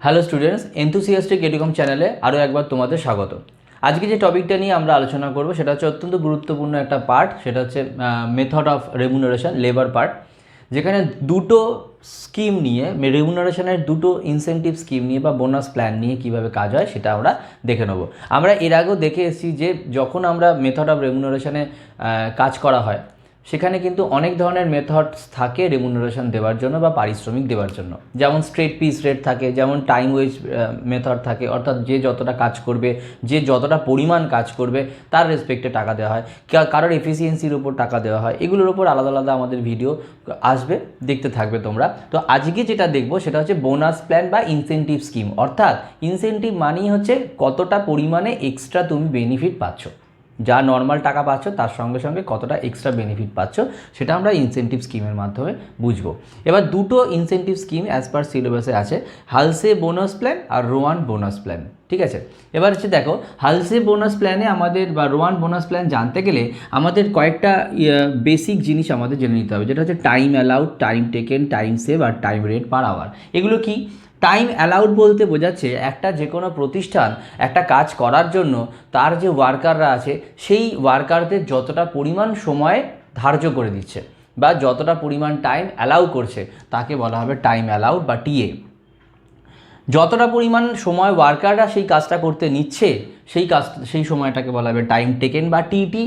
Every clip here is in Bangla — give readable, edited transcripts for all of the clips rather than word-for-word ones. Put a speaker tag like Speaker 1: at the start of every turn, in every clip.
Speaker 1: হ্যালো স্টুডেন্টস, এনথুসিয়াস্টিক এডুকম চ্যানেলে আরও একবার তোমাদের স্বাগত। আজকে যে টপিকটা নিয়ে আমরা আলোচনা করব সেটা হচ্ছে অত্যন্ত গুরুত্বপূর্ণ একটা পার্ট, সেটা হচ্ছে method of remuneration, labour part, যেখানে দুটো স্কিম নিয়ে রেমুনারেশনের দুটো ইনসেন্টিভ স্কিম নিয়ে বা বোনাস প্ল্যান নিয়ে কীভাবে কাজ হয় সেটা আমরা দেখে নেব। আমরা এর আগেও দেখে এসেছি যে যখন আমরা মেথড অফ রেমুনারেশনে কাজ করা হয় সেখানে কিন্তু অনেক ধরনের মেথডস থাকে রেমুনারেশন দেওয়ার জন্য বা পারিশ্রমিক দেওয়ার জন্য। যেমন স্ট্রেট পিস রেট থাকে, যেমন টাইম ওয়েজ মেথড থাকে, অর্থাৎ যে যতটা কাজ করবে, যে যতটা পরিমাণ কাজ করবে তার রেসপেক্টে টাকা দেওয়া হয়, কারোর এফিসিয়েন্সির উপর টাকা দেওয়া হয়। এগুলোর উপর আলাদা আলাদা আমাদের ভিডিও আসবে, দেখতে থাকবে তোমরা। তো আজকে যেটা দেখবো সেটা হচ্ছে বোনাস প্ল্যান বা ইনসেন্টিভ স্কিম। অর্থাৎ ইনসেন্টিভ মানেই হচ্ছে কতটা পরিমাণে এক্সট্রা তুমি বেনিফিট পাচ্ছ, যা নর্মাল টাকা পাচ্ছ তার সঙ্গে সঙ্গে কতটা এক্সট্রা বেনিফিট পাচ্ছ সেটা আমরা ইনসেন্টিভ স্কিমের মাধ্যমে বুঝবো। এবার দুটো ইনসেন্টিভ স্কিম অ্যাজ পার সিলেবাসে আছে, হালসে বোনাস প্ল্যান আর রোয়ান বোনাস প্ল্যান। ঠিক আছে, এবার হচ্ছে দেখো, হালসে বোনাস প্ল্যানে আমাদের বা রোয়ান বোনাস প্ল্যান জানতে গেলে আমাদের কয়েকটা বেসিক জিনিস আমাদের জেনে নিতে হবে, যেটা হচ্ছে time allowed, time taken, time save আর টাইম রেট পার আওয়ার। এগুলো কি? টাইম অ্যালাউড বলতে বোঝাচ্ছে একটা যে কোনো প্রতিষ্ঠান একটা কাজ করার জন্য তার যে ওয়ার্কাররা আছে সেই ওয়ার্কারদের যতটা পরিমাণ সময় ধার্য করে দিচ্ছে বা যতটা পরিমাণ টাইম অ্যালাউ করছে তাকে বলা হবে টাইম অ্যালাউড বা টিএ। যতটা পরিমাণ সময় ওয়ার্কাররা সেই কাজটা করতে নিচ্ছে সেই সময়টাকে বলা হবে টাইম টেকেন বা টিটি।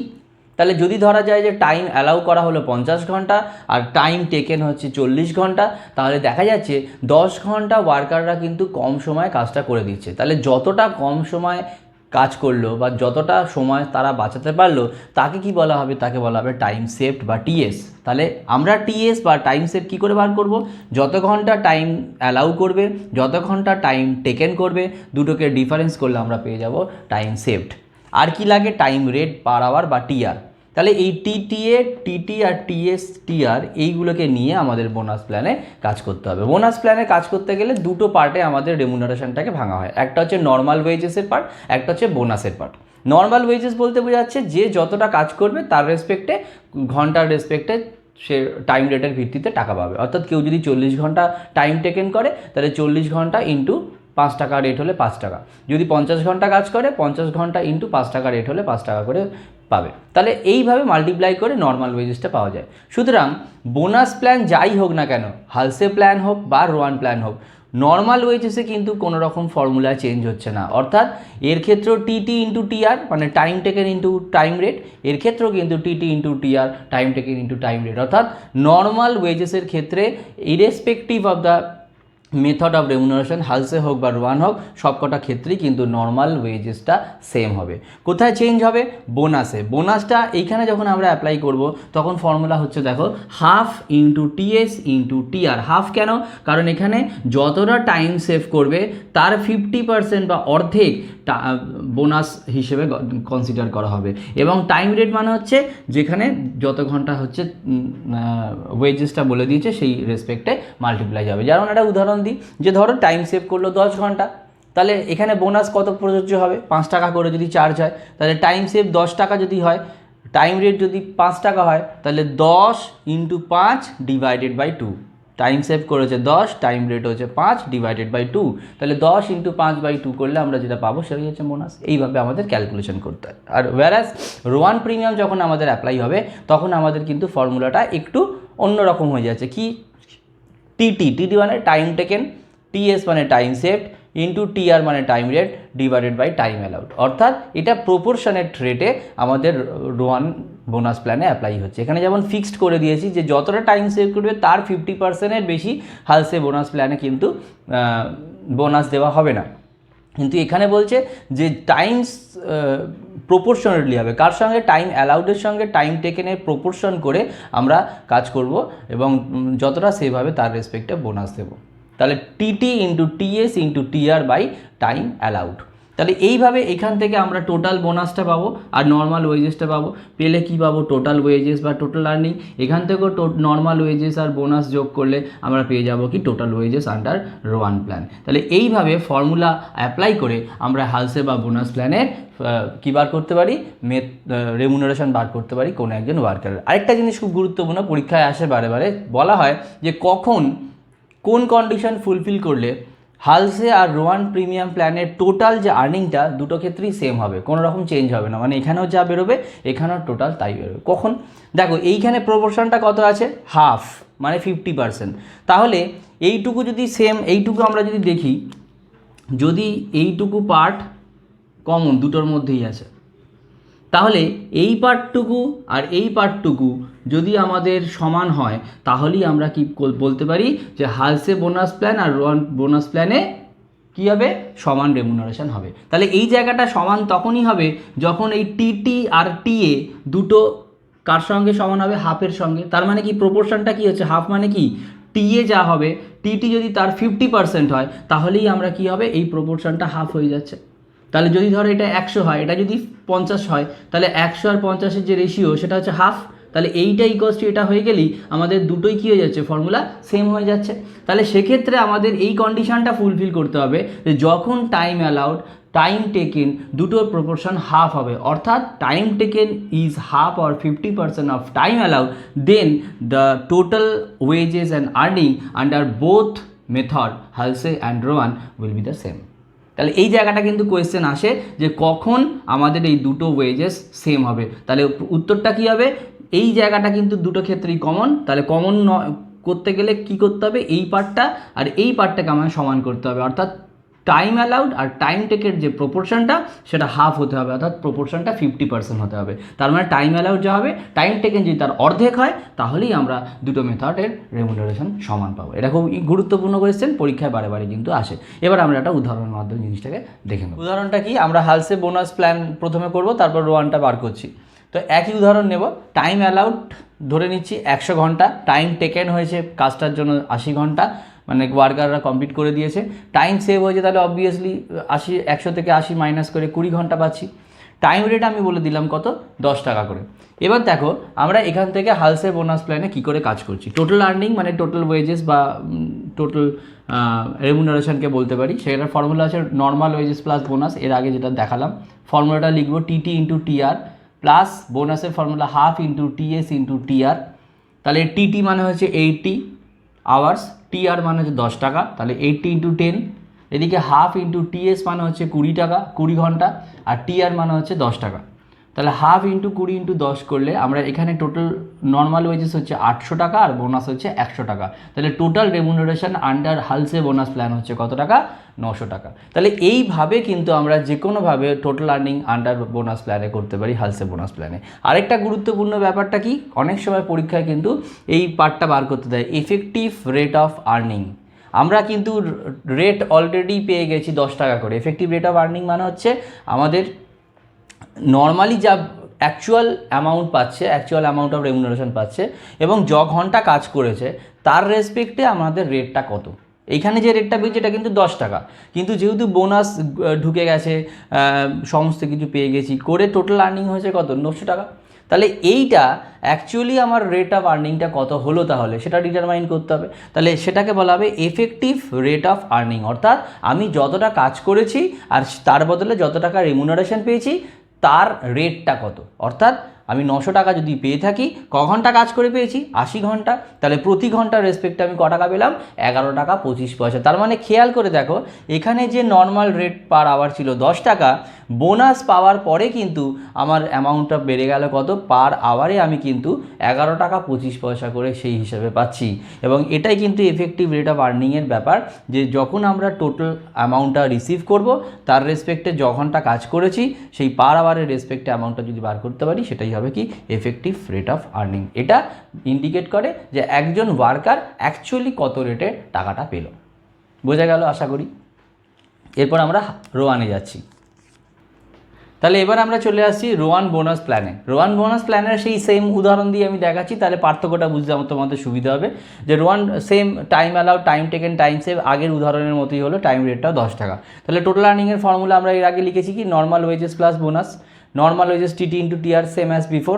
Speaker 1: তাহলে যদি ধরা যায় যে টাইম অ্যালাউ করা হলো 50 ঘন্টা আর টাইম টেকেন হচ্ছে 40 ঘন্টা, তাহলে দেখা যাচ্ছে 10 ঘন্টা ওয়ার্কাররা কিন্তু কম সময়ে কাজটা করে দিচ্ছে। তাহলে যতটা কম সময় কাজ করলো বা যতটা সময় তারা বাঁচাতে পারলো তাকে কি বলা হবে? তাকে বলা হবে টাইম সেভড বা টিএস। তাহলে আমরা টিএস বা টাইম সেভ কী করে বার করব? যত ঘন্টা টাইম অ্যালাউ করবে, যত ঘন্টা টাইম টেকেন করবে, দুটোকে ডিফারেন্স করলে আমরা পেয়ে যাব টাইম সেভড। আর কি লাগে? টাইম রেট পার আওয়ার বা টিআর। তাহলে এই টিটিএ, টিটি আর টিএস, টিআর এইগুলোকে নিয়ে আমাদের বোনাস প্ল্যানে কাজ করতে হবে। বোনাস প্ল্যানে কাজ করতে গেলে দুটো পার্টে আমাদের রেমুনারেশনটাকে ভাঙা হয়, একটা হচ্ছে নর্মাল ওয়েজেসের পার্ট, একটা হচ্ছে বোনাসের পার্ট। নর্মাল ওয়েজেস বলতে বোঝাচ্ছে যে যতটা কাজ করবে তার রেসপেক্টে, ঘন্টার রেসপেক্টে সে টাইম রেটের ভিত্তিতে টাকা পাবে। অর্থাৎ কেউ যদি 40 ঘন্টা টাইম টেকেন করে তাহলে 40 ঘন্টা ইন্টু 5 টাকা রেট হলে 5 টাকা, যদি 50 ঘন্টা কাজ করে 50 ঘন্টা ইন্টু 5 টাকা রেট হলে 5 টাকা করে পাবে। তাহলে এইভাবে মাল্টিপ্লাই করে নর্মাল ওয়েজেসটা পাওয়া যায়। সুতরাং বোনাস প্ল্যান যাই হোক না কেন, হালসে প্ল্যান হোক বা রোয়ান প্ল্যান হোক, নর্মাল ওয়েজেসে কিন্তু কোনো রকম ফর্মুলা চেঞ্জ হচ্ছে না। অর্থাৎ এর ক্ষেত্রেও টিটি ইন্টু টিআর মানে time taken into time rate, এর ক্ষেত্রেও কিন্তু TT into TR time taken into time rate. অর্থাৎ নর্মাল ওয়েজেসের ক্ষেত্রে irrespective of the method of remuneration, Halsey হোক বা রোয়ান হোক, সবকটা ক্ষেত্রেই কিন্তু নর্মাল ওয়েজেসটা সেম হবে। কোথায় চেঞ্জ হবে? বোনাসে। বোনাসটা এইখানে যখন আমরা অ্যাপ্লাই করব তখন ফর্মুলা হচ্ছে দেখো, half into TS into TR. Half কেন? কারণ এখানে যতটা টাইম সেভ করবে তার 50% বা অর্ধেক বোনাস হিসেবে কনসিডার করা হবে। এবং টাইম রেট মানে হচ্ছে যেখানে যত ঘন্টা হচ্ছে ওয়েজেসটা বলে দিয়েছে সেই রেসপেক্টে মাল্টিপ্লাই যাবে। যেমন একটা উদাহরণ দিই, যে ধরো টাইম সেভ করলো 10 ঘন্টা, তাহলে এখানে বোনাস কত প্রযোজ্য হবে? 5 টাকা করে যদি চার্জ হয়, তাহলে টাইম সেভ 10 টাকা যদি হয়, টাইম রেট যদি 5 টাকা হয়, তাহলে 10 into 5 divided by 2। Time save করেছে 10, টাইম রেট হচ্ছে 5 ডিভাইডেড বাই 2, তাহলে 10 ইন্টু 5/2 করলে আমরা যেটা পাবো সেটাই হচ্ছে বোনাস। এইভাবে আমাদের ক্যালকুলেশন করতে হয়। আর ওয়্যারাস রোয়ান প্রিমিয়াম যখন আমাদের অ্যাপ্লাই হবে তখন আমাদের কিন্তু ফর্মুলাটা একটু অন্যরকম হয়ে যাচ্ছে। কি? টিটি মানে টাইম টেকেন, টিএস মানে টাইম সেভড ইন্টু টিআর মানে time rate divided by time allowed. অর্থাৎ এটা প্রপোর্শনেট রেটে আমাদের রোয়ান বোনাস প্ল্যানে অ্যাপ্লাই হচ্ছে। এখানে যেমন ফিক্সড করে দিয়েছি যে যতটা টাইম সেভ করবে তার 50%-এর বেশি হালসে বোনাস প্ল্যানে কিন্তু বোনাস দেওয়া হবে না। কিন্তু এখানে বলছে যে টাইমস প্রপোর্শনেটলি হবে, কার সঙ্গে? টাইম অ্যালাউডের সঙ্গে টাইম টেকেনের প্রপোর্শন করে আমরা কাজ করব এবং যতটা সেভ হবে তার রেসপেক্টে বোনাস দেবো। তাহলে TT into TS into TR by time allowed. তাহলে এইভাবে এখান থেকে আমরা টোটাল বোনাসটা পাবো আর নর্মাল ওয়েজেসটা পাবো। পেলে কি পাবো? টোটাল ওয়েজেস বা টোটাল আর্নিং। এখান থেকেও নর্মাল ওয়েজেস আর বোনাস যোগ করলে আমরা পেয়ে যাব কি? Total wages under Rowan plan. তাহলে এইভাবে ফর্মুলা অ্যাপ্লাই করে আমরা হালসে বা বোনাস প্ল্যানের কী বার করতে পারি? রেমুনারেশন বার করতে পারি কোনো একজন ওয়ার্কারের। আরেকটা জিনিস খুব গুরুত্বপূর্ণ, পরীক্ষায় আসে বারে বারে, বলা হয় যে কখন কোন কন্ডিশন ফুলফিল করলে হালসে আর রোয়ান প্রিমিয়াম প্ল্যানের টোটাল যে আর্নিংটা দুটো ক্ষেত্রেই সেম হবে, কোনো রকম চেঞ্জ হবে না, মানে এখানেও যা বেরোবে এখানেও টোটাল তাই বেরোবে। কখন দেখো এইখানে প্রপোর্শনটা কত আছে, হাফ মানে 50%। তাহলে এইটুকু যদি সেম, এইটুকু আমরা যদি দেখি, যদি এইটুকু পার্ট কমন দুটোর মধ্যেই আছে, তাহলে এই পার্টটুকু আর এই পার্টটুকু যদি আমাদের সমান হয় তাহলেই আমরা কি বলতে পারি যে হালসে বোনাস প্ল্যান আর রোয়ান বোনাস প্ল্যানে কী হবে, সমান রেমুনারেশন হবে। তাহলে এই জায়গাটা সমান তখনই হবে যখন এই টিটি আর টিএ দুটো কার সঙ্গে সমান হবে, হাফের সঙ্গে। তার মানে কি প্রপোর্শনটা কি হচ্ছে, হাফ মানে কি টিএ যা হবে, টিটি যদি তার 50% হয় তাহলেই আমরা কি হবে, এই প্রপোর্শনটা হাফ হয়ে যাচ্ছে। তাহলে যদি ধরো এটা 100 হয়, এটা যদি 50 হয়, তাহলে 100 আর 50-এর যে রেশিও সেটা হচ্ছে হাফ। তাহলে এইটা ইকুয়ালস টু এটা হয়ে গেলেই আমাদের দুটোই কী হয়ে যাচ্ছে, ফর্মুলা সেম হয়ে যাচ্ছে। তাহলে সেক্ষেত্রে আমাদের এই কন্ডিশনটা ফুলফিল করতে হবে যে যখন টাইম অ্যালাউড, টাইম টেকেন দুটোর প্রপোর্শন হাফ হবে, অর্থাৎ time taken is half or 50% of time allowed, then the total wages and earning under both method Halsey and Rowan will be the same. তাহলে এই জায়গাটা কিন্তু কোয়েশ্চেন আসে যে কখন আমাদের এই দুটো ওয়েজেস সেম হবে। তাহলে উত্তরটা কী হবে, এই জায়গাটা কিন্তু দুটো ক্ষেত্রেই কমন। তাহলে কমন করতে গেলে কি করতে হবে, এই পার্টটা আর এই পার্টটাকে আমাদের সমান করতে হবে, অর্থাৎ টাইম অ্যালাউড আর টাইম টেকের যে প্রপোর্শনটা সেটা হাফ হতে হবে, অর্থাৎ প্রপোর্শনটা 50% হতে হবে। তার মানে টাইম অ্যালাউড যা হবে, টাইম টেকেন যদি তার অর্ধেক হয় তাহলেই আমরা দুটো মেথডের রেমুনারেশন সমান পাবো। এটা খুব গুরুত্বপূর্ণ কোয়েশ্চেন, পরীক্ষায় বারে বারে কিন্তু আসে। এবার আমরা একটা উদাহরণের মাধ্যমে জিনিসটাকে দেখে নেব। উদাহরণটা কি, আমরা হালসে বোনাস প্ল্যান প্রথমে করব, তারপর রোয়ানটা বার করছি। তো একই উদাহরণ নেব, টাইম অ্যালাউড ধরে নিচ্ছি 100 ঘন্টা, টাইম টেকেন হয়েছে কাজটার জন্য 80 ঘন্টা, মানে ওয়ার্কাররা কমপ্লিট করে দিয়েছে। টাইম সেভ হয়েছে, তাহলে অবভিয়াসলি 100 থেকে 80 মাইনাস করে 20 ঘন্টা পাচ্ছি। টাইম রেট আমি বলে দিলাম কত, 10 টাকা করে। এবার দেখো আমরা এখান থেকে হালসে বোনাস প্ল্যানে কী করে কাজ করছি। টোটাল আর্নিং মানে টোটাল ওয়েজেস বা টোটাল রেমুনারেশনকে বলতে পারি, সেটার ফর্মুলা আছে নর্মাল ওয়েজেস প্লাস বোনাস। এর আগে যেটা দেখালাম ফর্মুলাটা লিখবো, টিটি ইন্টু টিআর প্লাস বোনাসের formula half into TS into TR. তাহলে টিটি মানে হচ্ছে 80 আওয়ার্স, টিআর মানে হচ্ছে 10 টাকা, তাহলে 80 ইন্টু 10। এদিকে হাফ ইন্টু টিএস মানে হচ্ছে 20 টাকা, 20 ঘন্টা, আর টিআর মানে হচ্ছে 10 টাকা। তাহলে হাফ ইন্টু 20 ইন্টু 10 করলে আমরা এখানে টোটাল নর্মাল ওয়েজেস হচ্ছে 800 টাকা আর বোনাস হচ্ছে 100 টাকা। তাহলে total remuneration under Halsey bonus plan হচ্ছে কত টাকা, 900 টাকা। তাহলে এইভাবে কিন্তু আমরা যে কোনোভাবে টোটাল আর্নিং আন্ডার বোনাস প্ল্যানে করতে পারি, হালসে বোনাস প্ল্যানে। আরেকটা গুরুত্বপূর্ণ ব্যাপারটা কি, অনেক সময় পরীক্ষায় কিন্তু এই পার্টটা বার করতে দেয়, এফেক্টিভ রেট অফ আর্নিং। আমরা কিন্তু রেট অলরেডি পেয়ে গেছি 10 টাকা করে। এফেক্টিভ রেট অফ আর্নিং মানে হচ্ছে আমাদের নর্মালি যা অ্যাকচুয়াল অ্যামাউন্ট পাচ্ছে, অ্যাকচুয়াল অ্যামাউন্ট অফ রেমুনারেশন পাচ্ছে, এবং ঘন্টা কাজ করেছে তার রেসপেক্টে আমাদের রেটটা কত। এইখানে যে রেটটা পেয়েছে এটা কিন্তু 10 টাকা, কিন্তু যেহেতু বোনাস ঢুকে গেছে, সমস্ত কিছু পেয়ে গেছি করে টোটাল আর্নিং হয়েছে কত, 900 টাকা। তাহলে এইটা অ্যাকচুয়ালি আমার রেট অফ আর্নিংটা কত হলো, তাহলে সেটা ডিটারমাইন করতে হবে। তাহলে সেটাকে বলা হবে এফেক্টিভ রেট অফ আর্নিং, অর্থাৎ আমি যতটা কাজ করেছি আর তার বদলে যত টাকা রেমুনারেশন পেয়েছি তার রেটটা কত। অর্থাৎ আমি 900 টাকা যদি পেয়ে থাকি, ক ঘন্টা কাজ করে পেয়েছি, 80 ঘন্টা, তাহলে প্রতি ঘন্টার রেসপেক্টে আমি ক টাকা পেলাম, 11 টাকা 25 পয়সা। তার মানে খেয়াল করে দেখো, এখানে যে নর্মাল রেট পার আওয়ার ছিল 10 টাকা, বোনাস পাওয়ার পরে কিন্তু আমার অ্যামাউন্টটা বেড়ে গেল কত, পার আওয়ারে আমি কিন্তু 11 টাকা 25 পয়সা করে সেই হিসাবে পাচ্ছি। এবং এটাই কিন্তু এফেক্টিভ রেট অফ আর্নিংয়ের ব্যাপার, যে যখন আমরা টোটাল অ্যামাউন্টটা রিসিভ করব তার রেসপেক্টে য ঘন্টা কাজ করেছি সেই পার আওয়ারের রেসপেক্টে অ্যামাউন্টটা যদি বার করতে পারি, সেটাই হবে কি এফেক্টিভ রেট অফ আর্নিং। এটা ইন্ডিকেট করে যে একজন ওয়ার্কার অ্যাকচুয়ালি কত রেটে টাকাটা পেল। বোঝা গেল আশা করি। এরপর আমরা রোয়ানে যাচ্ছি। তাহলে এবার আমরা চলে আসছি রোয়ান বোনাস প্ল্যানে। রোয়ান বোনাস প্ল্যানের সেই সেম উদাহরণ দিয়ে আমি দেখাচ্ছি, তাহলে পার্থক্যটা বুঝতে তোমাদের সুবিধা হবে। যে Rowan same time allowed, time taken, time save, আগের উদাহরণের মতোই হলো, টাইম রেটটাও 10 টাকা। তাহলে টোটাল আর্নিংয়ের ফর্মুলা আমরা এর আগে লিখেছি কি, normal wages plus bonus. Normal wages TT into TR same as before.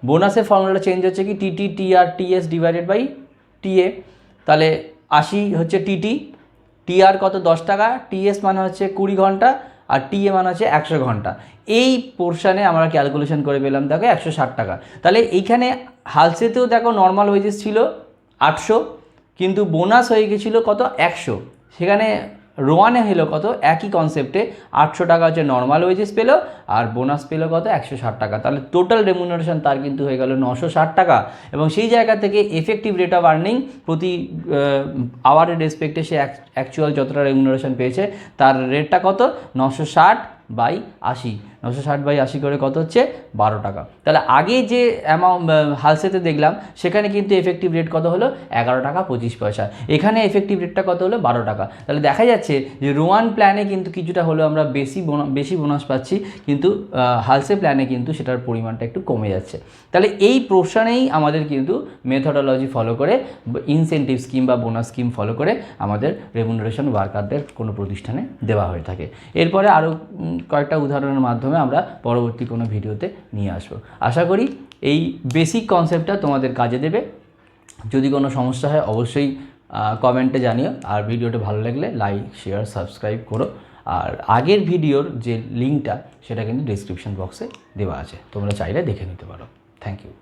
Speaker 1: বোনাসের ফর্মুলাটা চেঞ্জ হচ্ছে কি, TT TR TS divided by TA. তাহলে 80 হচ্ছে টিটি, টিআর কত 10 টাকা, টিএস মানে হচ্ছে 20 ঘন্টা, আর টিএ মানে হচ্ছে 100 ঘন্টা। এই পোর্শানে আমরা ক্যালকুলেশন করে পেলাম দেখো 160 টাকা। তাহলে এইখানে হালসেতেও দেখো নর্মাল ওয়েজেস ছিল 800, কিন্তু বোনাস হয়ে গেছিলো কত, 100। সেখানে রোয়ানে হলো কত, একই কনসেপ্টে 800 টাকা হচ্ছে নর্মাল ওয়েজেস পেলো, আর বোনাস পেলো কত 160 টাকা। তাহলে টোটাল রেমুনারেশন তার কিন্তু হয়ে গেল 960 টাকা। এবং সেই জায়গা থেকে এফেক্টিভ রেট অফ আর্নিং প্রতি আওয়ারের রেসপেক্টে সে অ্যাকচুয়াল যতটা রেমুনারেশন পেয়েছে তার রেটটা কত, 960/80, 960/80 করে কত হচ্ছে 12 টাকা। তাহলে আগে যে অ্যামাউন্ট হালসেতে দেখলাম সেখানে কিন্তু এফেক্টিভ রেট কত হলো 11 টাকা 25 পয়সা, এখানে এফেক্টিভ রেটটা কত হলো 12 টাকা। তাহলে দেখা যাচ্ছে যে রোয়ান প্ল্যানে কিন্তু কিছুটা হলেও আমরা বেশি বোনাস পাচ্ছি, কিন্তু হালসে প্ল্যানে কিন্তু সেটার পরিমাণটা একটু কমে যাচ্ছে। তাহলে এই প্রশ্নেই আমাদের কিন্তু মেথডোলজি ফলো করে, ইনসেন্টিভ স্কিম বা বোনাস স্কিম ফলো করে আমাদের রেমুনারেশন ওয়ার্কারদের কোনো প্রতিষ্ঠানে দেওয়া হয়ে থাকে। এরপরে আরও কয়েকটা উদাহরণের মাধ্যমে আমরা পরবর্তী কোনো ভিডিওতে নিয়ে আসবো। আশা করি এই বেসিক কনসেপ্টটা তোমাদের কাজে দেবে। যদি কোনো সমস্যা হয় অবশ্যই কমেন্টে জানিও, আর ভিডিওটা ভালো লাগলে লাইক, শেয়ার, সাবস্ক্রাইব করো। আর আগের ভিডিওর যে লিঙ্কটা সেটা কিন্তু ডিসক্রিপশন বক্সে দেওয়া আছে, তোমরা চাইলে দেখে নিতে পারো। Thank you.